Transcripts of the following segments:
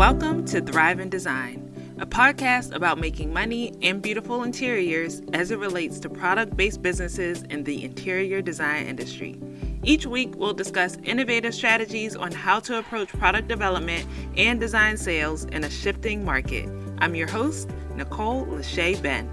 Welcome to Thrive in Design, a podcast about making money in beautiful interiors as it relates to product-based businesses in the interior design industry. Each week, we'll discuss innovative strategies on how to approach product development and design sales in a shifting market. I'm your host, Nicole Lachey Ben.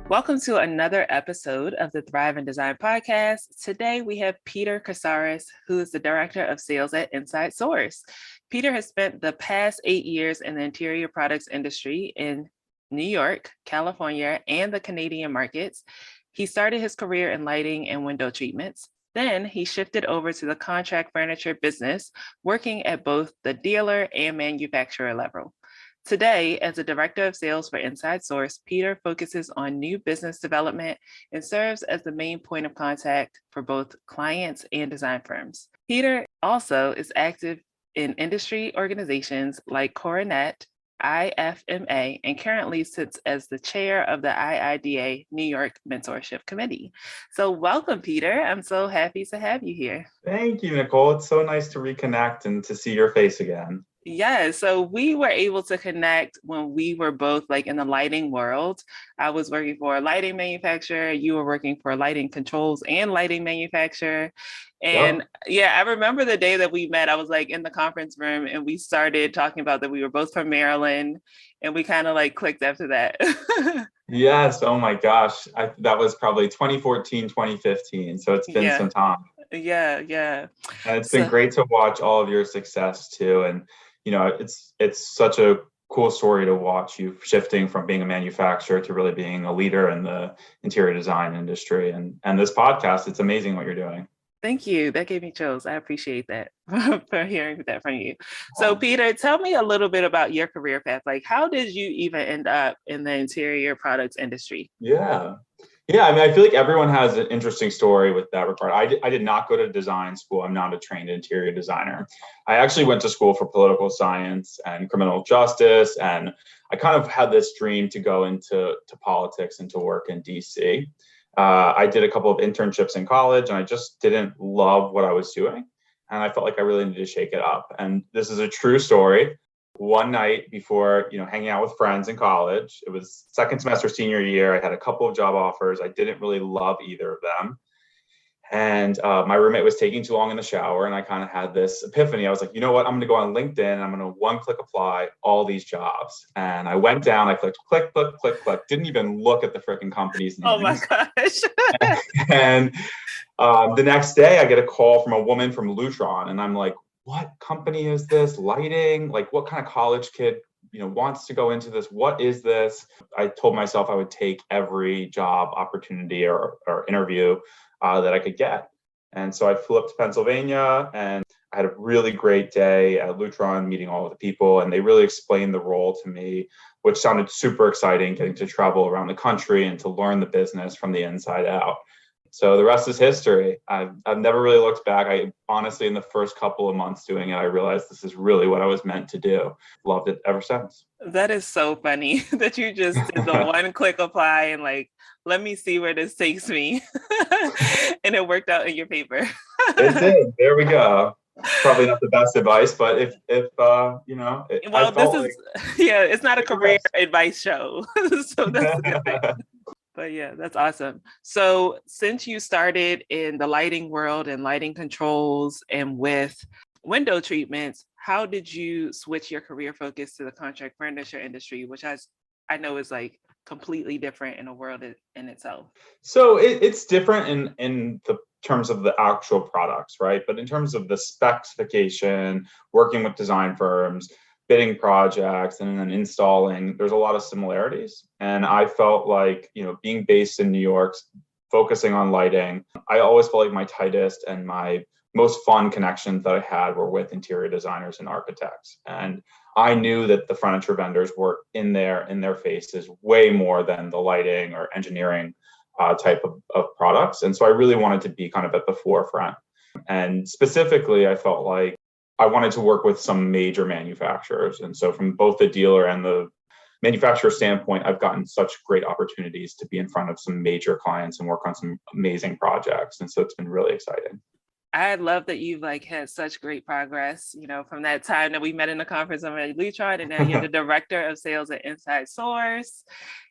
Welcome to another episode of the Thrive in Design podcast. Today we have Peter Kesaris, who is the Director of Sales at Insidesource. Peter has spent the past 8 years in the interior products industry in New York, California, and the Canadian markets. He started his career in lighting and window treatments. Then he shifted over to the contract furniture business, working at both the dealer and manufacturer level. Today, as a director of sales for Insidesource, Peter focuses on new business development and serves as the main point of contact for both clients and design firms. Peter also is active in industry organizations like Corenet, IFMA, and currently sits as the chair of the IIDA New York Mentorship Committee. So welcome, Peter. I'm so happy to have you here. Thank you, Nicole. It's so nice to reconnect and to see your face again. Yeah, so we were able to connect when we were both like in the lighting world. I was working for a lighting manufacturer, you were working for a lighting controls and lighting manufacturer. And yeah, I remember the day that we met. I was like in the conference room and we started talking about that we were both from Maryland, and we kind of like clicked after that. Yes, oh my gosh. That was probably 2014, 2015. So it's been some time. Yeah. And it's been great to watch all of your success too. And you know, it's such a cool story to watch you shifting from being a manufacturer to really being a leader in the interior design industry. And this podcast, it's amazing what you're doing. Thank you. That gave me chills. I appreciate that for hearing that from you. So Peter, tell me a little bit about your career path. Like, how did you even end up in the interior products industry? Yeah, I mean, I feel like everyone has an interesting story with that regard. I did not go to design school. I'm not a trained interior designer. I actually went to school for political science and criminal justice, and I kind of had this dream to go into politics and to work in DC. I did a couple of internships in college, and I just didn't love what I was doing, and I felt like I really needed to shake it up. And this is a true story. One night before, hanging out with friends in college, it was second semester senior year. I had a couple of job offers. I didn't really love either of them. And my roommate was taking too long in the shower, and I kind of had this epiphany. I was like, you know what? I'm going to go on LinkedIn and I'm going to one-click apply all these jobs. And I went down, I clicked click, didn't even look at the freaking company's names. Oh my gosh. And the next day I get a call from a woman from Lutron, and I'm like, what company is this? Lighting? Like, what kind of college kid, wants to go into this? What is this? I told myself I would take every job opportunity or interview that I could get. And so I flew up to Pennsylvania, and I had a really great day at Lutron, meeting all of the people, and they really explained the role to me, which sounded super exciting, getting to travel around the country and to learn the business from the inside out. So the rest is history. I've never really looked back. I honestly, in the first couple of months doing it, I realized this is really what I was meant to do. Loved it ever since. That is so funny that you just did the one-click apply and like, let me see where this takes me. And it worked out in your favor. It did. There we go. Probably not the best advice, but if well, it's not a career advice show. So that's a good thing. But yeah, that's awesome. So since you started in the lighting world and lighting controls and with window treatments, how did you switch your career focus to the contract furniture industry, which I know is like completely different in a world in itself? So it's different in the terms of the actual products, right? But in terms of the specification, working with design firms, bidding projects, and then installing, there's a lot of similarities. And I felt like, being based in New York, focusing on lighting, I always felt like my tightest and my most fun connections that I had were with interior designers and architects. And I knew that the furniture vendors were in their faces way more than the lighting or engineering type of products. And so I really wanted to be kind of at the forefront. And specifically, I felt like I wanted to work with some major manufacturers. And so from both the dealer and the manufacturer standpoint, I've gotten such great opportunities to be in front of some major clients and work on some amazing projects. And so it's been really exciting. I love that you've like had such great progress, from that time that we met in the conference on Lutron, and now you're the director of sales at Insidesource.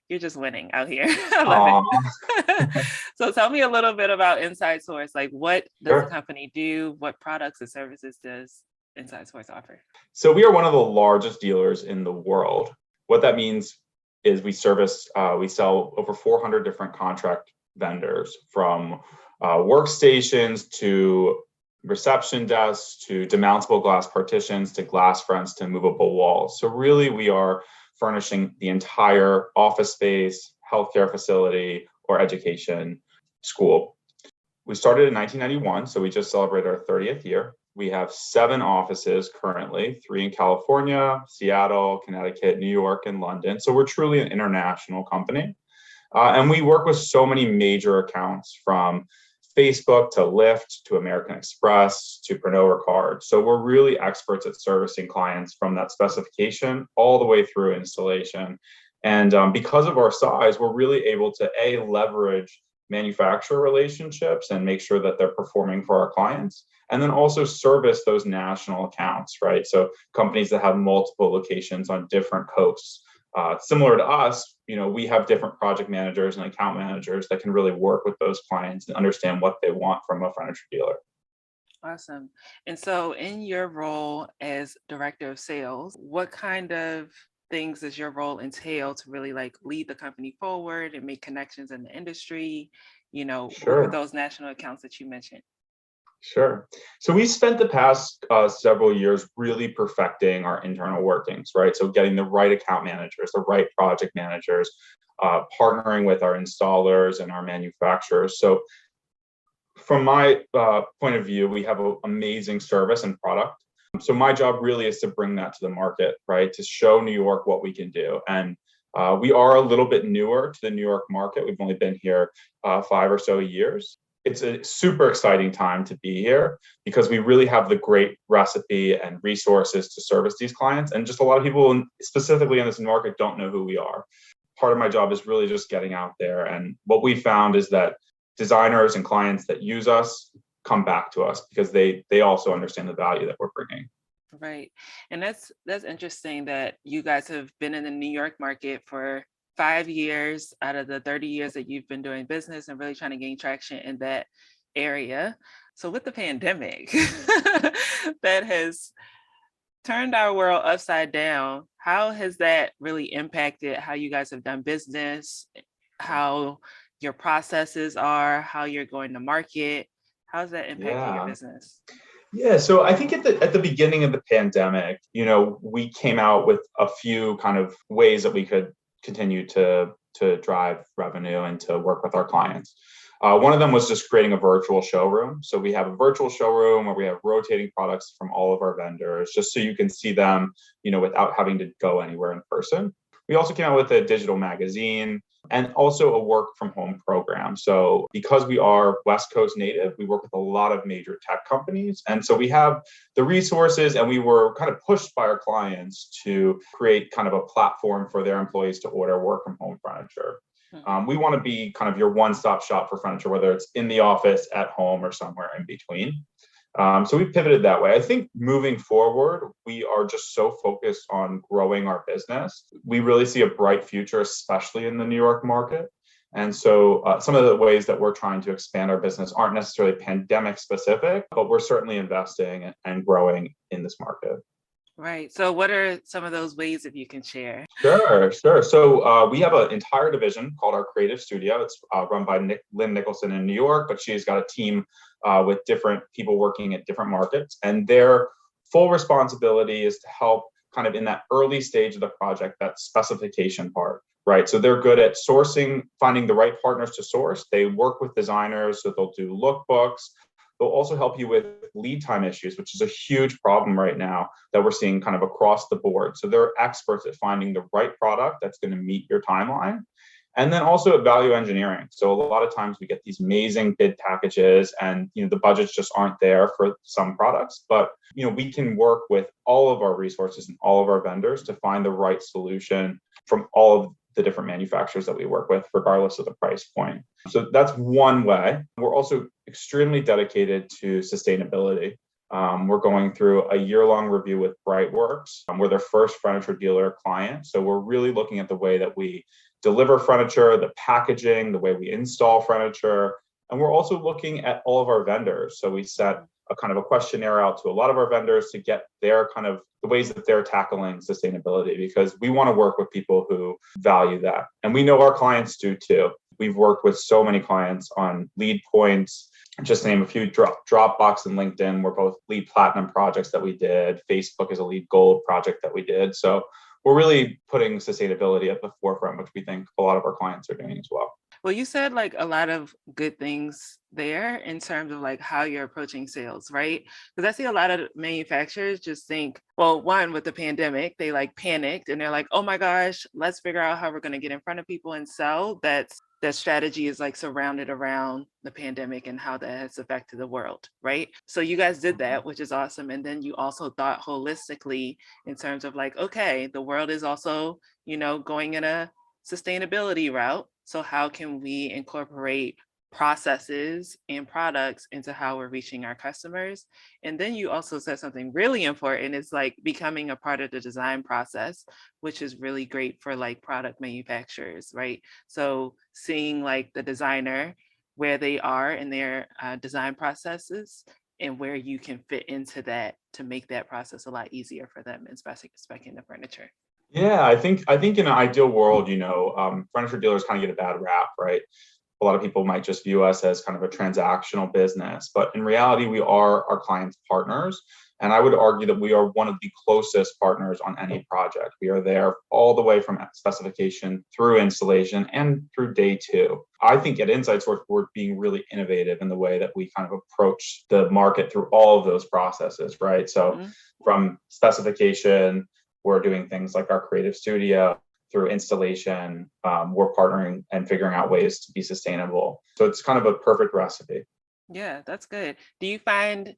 You're just winning out here. I love it. So tell me a little bit about Insidesource. Like, what does the company do? What products and services does Insidesource offer? So we are one of the largest dealers in the world. What that means is we sell over 400 different contract vendors, from workstations to reception desks to demountable glass partitions to glass fronts to movable walls. So really, we are furnishing the entire office space, healthcare facility, or education school. We started in 1991, so we just celebrated our 30th year. We have 7 offices currently, 3 in California, Seattle, Connecticut, New York, and London. So we're truly an international company. And we work with so many major accounts, from Facebook to Lyft to American Express to Pernod Ricard. So we're really experts at servicing clients from that specification all the way through installation. And because of our size, we're really able to leverage manufacturer relationships and make sure that they're performing for our clients, and then also service those national accounts, right? So companies that have multiple locations on different coasts. Similar to us, we have different project managers and account managers that can really work with those clients and understand what they want from a furniture dealer. Awesome. And so in your role as director of sales, what kind of things does your role entail to really like lead the company forward and make connections in the industry, with those national accounts that you mentioned? Sure. So we spent the past several years really perfecting our internal workings, right? So getting the right account managers, the right project managers, partnering with our installers and our manufacturers. So from my point of view, we have an amazing service and product. So my job really is to bring that to the market, right? To show New York what we can do. And we are a little bit newer to the New York market. We've only been here 5 or so years. It's a super exciting time to be here because we really have the great recipe and resources to service these clients. And just a lot of people, specifically in this market, don't know who we are. Part of my job is really just getting out there. And what we found is that designers and clients that use us come back to us because they also understand the value that we're bringing. Right. And that's interesting that you guys have been in the New York market for 5 years out of the 30 years that you've been doing business and really trying to gain traction in that area. So with the pandemic that has turned our world upside down, how has that really impacted how you guys have done business, how your processes are, how you're going to market? How's that impacting your business? Yeah, so I think at the beginning of the pandemic, we came out with a few kind of ways that we could continue to drive revenue and to work with our clients. One of them was just creating a virtual showroom. So we have a virtual showroom where we have rotating products from all of our vendors, just so you can see them, without having to go anywhere in person. We also came out with a digital magazine and also a work from home program. So because we are West Coast native, we work with a lot of major tech companies. And so we have the resources, and we were kind of pushed by our clients to create kind of a platform for their employees to order work from home furniture. We want to be kind of your one-stop shop for furniture, whether it's in the office, at home, or somewhere in between. So we pivoted that way. I think moving forward, we are just so focused on growing our business. We really see a bright future, especially in the New York market. And so some of the ways that we're trying to expand our business aren't necessarily pandemic specific, but we're certainly investing and growing in this market. Right. So what are some of those ways, if you can share? Sure. So we have an entire division called our Creative Studio. It's run by Lynn Nicholson in New York, but she's got a team with different people working at different markets. And their full responsibility is to help kind of in that early stage of the project, that specification part, right? So they're good at sourcing, finding the right partners to source. They work with designers, so they'll do lookbooks. They'll also help you with lead time issues, which is a huge problem right now that we're seeing kind of across the board. So they're experts at finding the right product that's going to meet your timeline. And then also at value engineering. So a lot of times we get these amazing bid packages and the budgets just aren't there for some products. But we can work with all of our resources and all of our vendors to find the right solution from all of the different manufacturers that we work with, regardless of the price point. So that's one way. We're also extremely dedicated to sustainability. We're going through a year-long review with Brightworks. We're their first furniture dealer client. So we're really looking at the way that we deliver furniture, the packaging, the way we install furniture. And we're also looking at all of our vendors. So we set a kind of a questionnaire out to a lot of our vendors to get their kind of the ways that they're tackling sustainability, because we want to work with people who value that. And we know our clients do too. We've worked with so many clients on lead points. Just to name a few, Dropbox and LinkedIn were both lead platinum projects that we did. Facebook is a lead gold project that we did. So we're really putting sustainability at the forefront, which we think a lot of our clients are doing as well. Well, you said like a lot of good things there in terms of like how you're approaching sales, right? Because I see a lot of manufacturers just think, well, one, with the pandemic, they like panicked and they're like, oh my gosh, let's figure out how we're going to get in front of people and sell. That strategy is like surrounded around the pandemic and how that has affected the world, right? So you guys did that, which is awesome. And then you also thought holistically in terms of like, okay, the world is also, going in a sustainability route. So how can we incorporate processes and products into how we're reaching our customers? And then you also said something really important. It's like becoming a part of the design process, which is really great for like product manufacturers, right? So seeing like the designer, where they are in their design processes and where you can fit into that to make that process a lot easier for them in specing the furniture. Yeah, I think in an ideal world, furniture dealers kind of get a bad rap, right? A lot of people might just view us as kind of a transactional business, but in reality, we are our clients' partners. And I would argue that we are one of the closest partners on any project. We are there all the way from specification through installation and through day two. I think at Insidesource, we're being really innovative in the way that we kind of approach the market through all of those processes, right? So from specification, we're doing things like our creative studio. Through installation, we're partnering and figuring out ways to be sustainable. So it's kind of a perfect recipe. Yeah, that's good. Do you find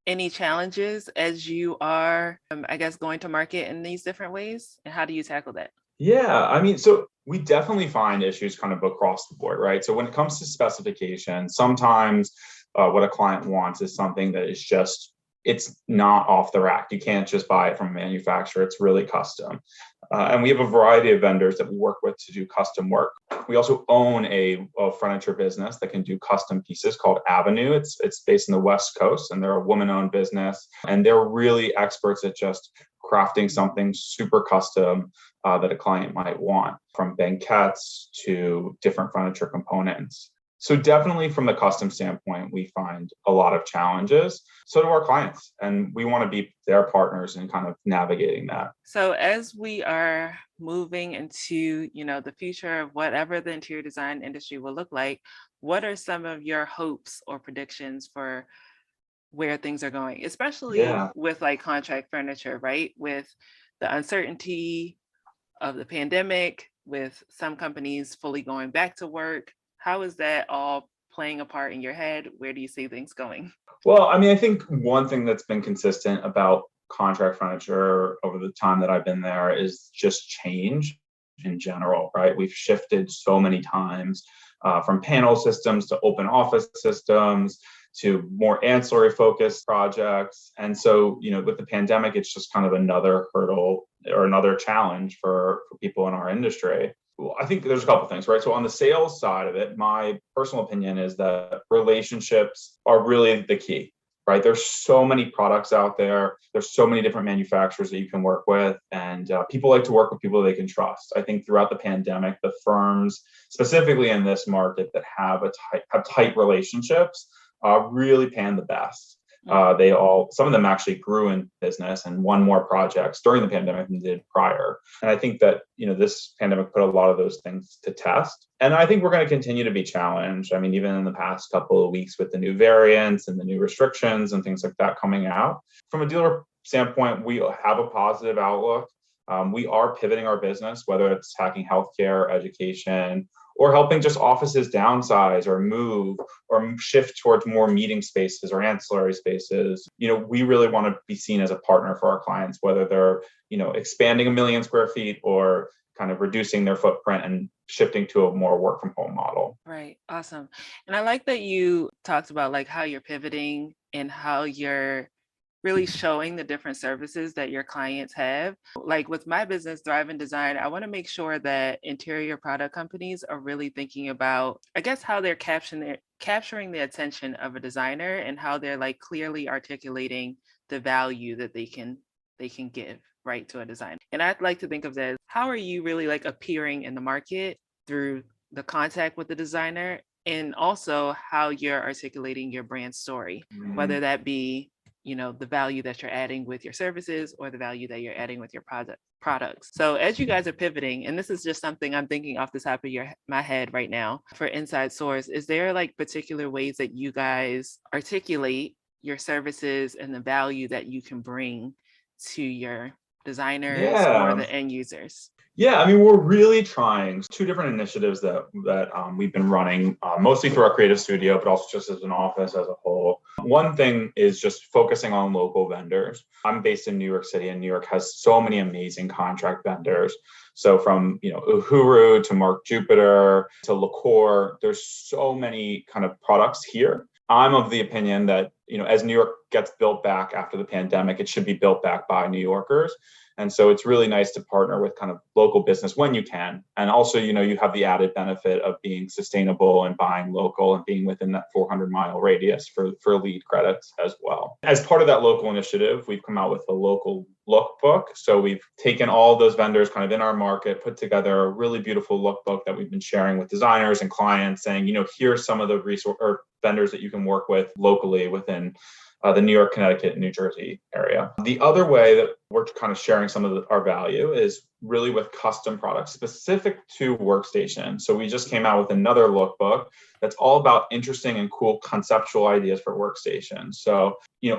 any challenges as you are, I guess, going to market in these different ways? And how do you tackle that? Yeah, I mean, so we definitely find issues kind of across the board, right? So when it comes to specification, sometimes what a client wants is something that is just, it's not off the rack. You can't just buy it from a manufacturer. It's really custom. And we have a variety of vendors that we work with to do custom work. We also own a furniture business that can do custom pieces called Avenue. It's based in the West Coast, and they're a woman-owned business. And they're really experts at just crafting something super custom that a client might want, from banquettes to different furniture components. So definitely from the custom standpoint, we find a lot of challenges. So do our clients, and we want to be their partners in kind of navigating that. So as we are moving into, the future of whatever the interior design industry will look like, what are some of your hopes or predictions for where things are going, especially with like contract furniture, right? With the uncertainty of the pandemic, with some companies fully going back to work. How is that all playing a part in your head? Where do you see things going? Well, I mean, I think one thing that's been consistent about contract furniture over the time that I've been there is just change in general, right? We've shifted so many times from panel systems to open office systems to more ancillary focused projects. And so, with the pandemic, it's just kind of another hurdle or another challenge for people in our industry. Well, I think there's a couple of things, right? So on the sales side of it, my personal opinion is that relationships are really the key, right? There's so many products out there. There's so many different manufacturers that you can work with, and people like to work with people they can trust. I think throughout the pandemic, the firms, specifically in this market, that have tight relationships, really pan the best. Some of them actually grew in business and won more projects during the pandemic than did prior. And I think that, this pandemic put a lot of those things to test. And I think we're going to continue to be challenged. I mean, even in the past couple of weeks with the new variants and the new restrictions and things like that coming out. From a dealer standpoint, we have a positive outlook. We are pivoting our business, whether it's hacking healthcare, education, or helping just offices downsize or move or shift towards more meeting spaces or ancillary spaces. We really want to be seen as a partner for our clients, whether they're, expanding 1 million square feet or, kind of reducing their footprint and shifting to a more work from home model. Right. Awesome. And I like that you talked about like how you're pivoting and how you're really showing the different services that your clients have. Like with my business, Thrive in Design, I want to make sure that interior product companies are really thinking about, I guess, how they're capturing the attention of a designer and how they're like clearly articulating the value that they can give right to a designer. And I'd like to think of that as how are you really like appearing in the market through the contact with the designer, and also how you're articulating your brand story, whether that be the value that you're adding with your services or the value that you're adding with your products. So as you guys are pivoting, and this is just something I'm thinking off the top of my head right now for Insidesource, is there like particular ways that you guys articulate your services and the value that you can bring to your designers or the end users? Yeah, I mean, we're really trying 2 different initiatives that we've been running, mostly through our creative studio, but also just as an office as a whole. One thing is just focusing on local vendors. I'm based in New York City, and New York has so many amazing contract vendors. So from Uhuru to Mark Jupiter to LaCour, there's so many kind of products here. I'm of the opinion that as New York gets built back after the pandemic, it should be built back by New Yorkers. And so it's really nice to partner with kind of local business when you can. And also, you have the added benefit of being sustainable and buying local and being within that 400-mile radius for lead credits as well. As part of that local initiative, we've come out with a local lookbook. So we've taken all those vendors kind of in our market, put together a really beautiful lookbook that we've been sharing with designers and clients, saying, here's some of the vendors that you can work with locally within the New York, Connecticut, and New Jersey area. The other way that we're kind of sharing some of our value is really with custom products specific to workstation. So we just came out with another lookbook that's all about interesting and cool conceptual ideas for workstations. So,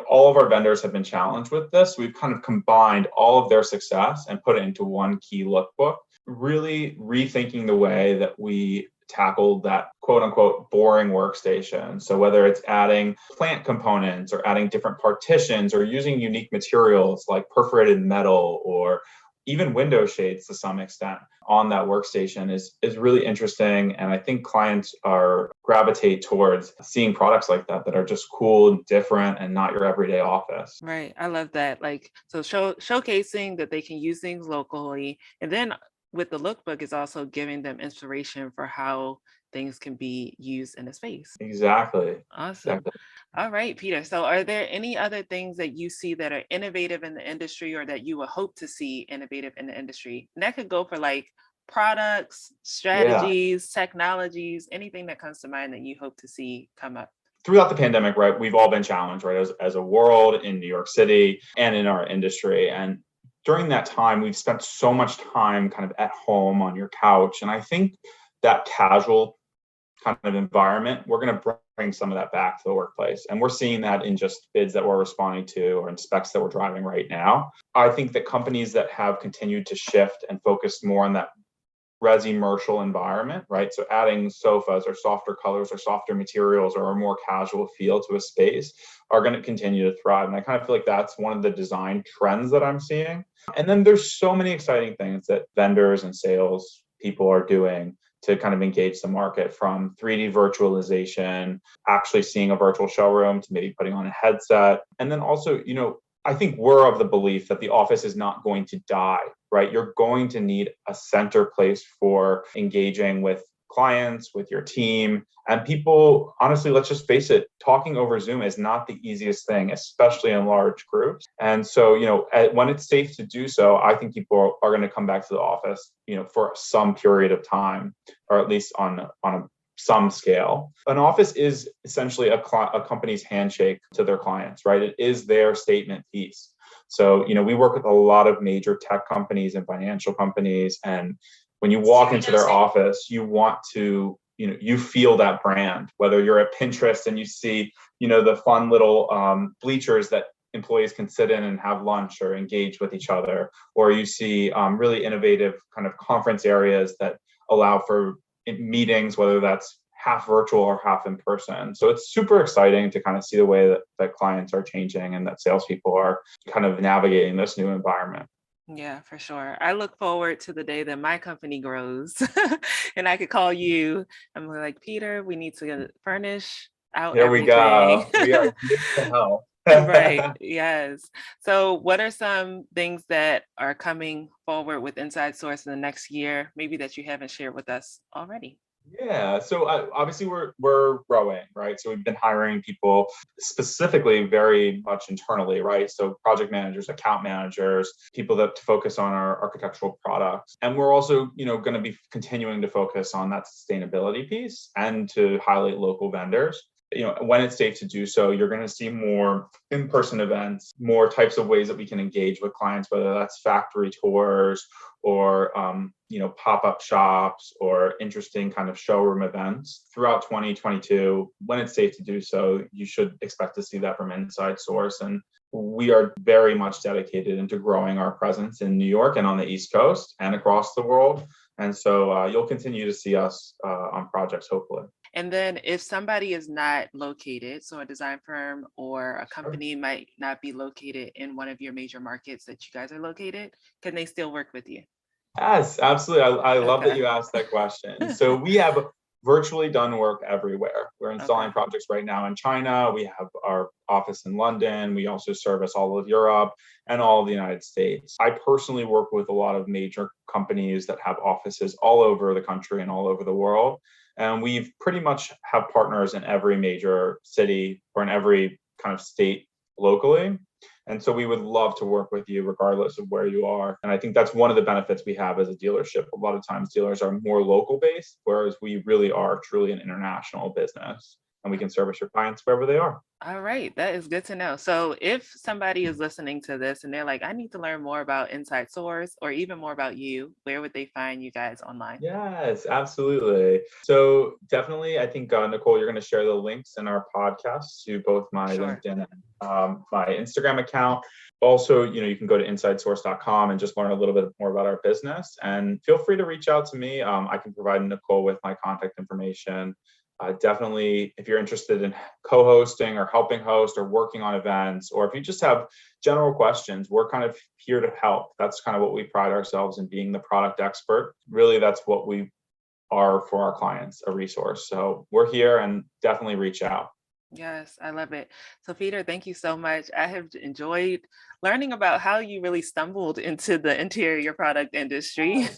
all of our vendors have been challenged with this. We've kind of combined all of their success and put it into one key lookbook, really rethinking the way that we tackle that quote unquote boring workstation. So whether it's adding plant components or adding different partitions or using unique materials like perforated metal or even window shades to some extent on that workstation is really interesting. And I think clients gravitate towards seeing products like that are just cool and different and not your everyday office. Right. I love that. Like, so showcasing that they can use things locally. And then with the lookbook is also giving them inspiration for how things can be used in a space. Exactly. Awesome. Exactly. All right, Peter. So are there any other things that you see that are innovative in the industry or that you would hope to see innovative in the industry? And that could go for like products, strategies, technologies, anything that comes to mind that you hope to see come up. Throughout the pandemic, right, we've all been challenged, right, as a world in New York City and in our industry. And during that time, we've spent so much time kind of at home on your couch. And I think that casual kind of environment, we're going to bring some of that back to the workplace. And we're seeing that in just bids that we're responding to or in specs that we're driving right now. I think that companies that have continued to shift and focus more on that resi-mercial environment, right? So adding sofas or softer colors or softer materials or a more casual feel to a space are going to continue to thrive. And I kind of feel like that's one of the design trends that I'm seeing. And then there's so many exciting things that vendors and sales people are doing to kind of engage the market, from 3D virtualization, actually seeing a virtual showroom, to maybe putting on a headset. And then also, I think we're of the belief that the office is not going to die, right? You're going to need a center place for engaging with clients, with your team, and people. Honestly, let's just face it, talking over Zoom is not the easiest thing, especially in large groups. And so, when it's safe to do so, I think people are going to come back to the office, for some period of time, or at least on some scale. An office is essentially a company's handshake to their clients, right? It is their statement piece. So, we work with a lot of major tech companies and financial companies. And when you walk into their office, you want to, you feel that brand, whether you're at Pinterest and you see, the fun little bleachers that employees can sit in and have lunch or engage with each other, or you see really innovative kind of conference areas that allow for meetings, whether that's half virtual or half in person. So it's super exciting to kind of see the way that clients are changing and that salespeople are kind of navigating this new environment. Yeah, for sure. I look forward to the day that my company grows and I could call you. I'm like, Peter, we need to furnish out Here we everything. go. We are here to help. Right. Yes. So, what are some things that are coming forward with Inside Source in the next year, maybe that you haven't shared with us already? Yeah, so obviously we're growing, right? So we've been hiring people specifically very much internally, right? So project managers, account managers, people that to focus on our architectural products, and we're also, going to be continuing to focus on that sustainability piece and to highlight local vendors. When it's safe to do so, you're going to see more in-person events, more types of ways that we can engage with clients, whether that's factory tours or pop-up shops or interesting kind of showroom events throughout 2022. When it's safe to do so, you should expect to see that from Inside Source. And we are very much dedicated into growing our presence in New York and on the East Coast and across the world. And so you'll continue to see us on projects, hopefully. And then if somebody is not located, so a design firm or a Sure. company might not be located in one of your major markets that you guys are located, can they still work with you? Yes, absolutely. I love that Okay. you asked that question. So we have virtually done work everywhere. We're installing Okay. projects right now in China. We have our office in London. We also service all of Europe and all of the United States. I personally work with a lot of major companies that have offices all over the country and all over the world. And we've pretty much have partners in every major city or in every kind of state locally. And so we would love to work with you regardless of where you are. And I think that's one of the benefits we have as a dealership. A lot of times dealers are more local based, whereas we really are truly an international business and we can service your clients wherever they are. All right, that is good to know. So if somebody is listening to this and they're like, I need to learn more about Inside Source or even more about you, where would they find you guys online? Yes, absolutely. So definitely, I think, Nicole, you're going to share the links in our podcast to both my Sure. LinkedIn and my Instagram account. Also, you can go to insidesource.com and just learn a little bit more about our business. And feel free to reach out to me. I can provide Nicole with my contact information. Definitely, if you're interested in co-hosting or helping host or working on events, or if you just have general questions, we're kind of here to help. That's kind of what we pride ourselves in, being the product expert. Really, that's what we are for our clients, a resource. So we're here, and definitely reach out. Yes, I love it. So, Peter, thank you so much. I have enjoyed learning about how you really stumbled into the interior product industry,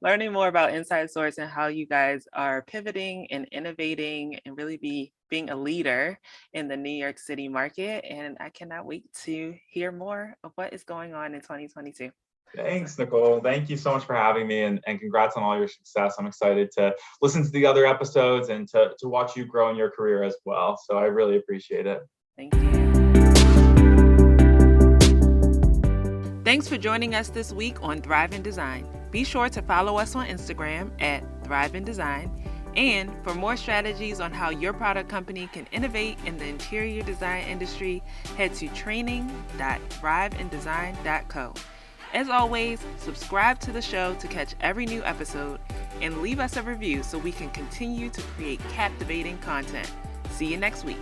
learning more about Inside Source and how you guys are pivoting and innovating and really being a leader in the New York City market. And I cannot wait to hear more of what is going on in 2022. Thanks, Nicole. Thank you so much for having me, and congrats on all your success. I'm excited to listen to the other episodes and to watch you grow in your career as well. So I really appreciate it. Thank you. Thanks for joining us this week on Thrive in Design. Be sure to follow us on Instagram at Thrive in Design. And for more strategies on how your product company can innovate in the interior design industry, head to training.thriveindesign.co. As always, subscribe to the show to catch every new episode and leave us a review so we can continue to create captivating content. See you next week.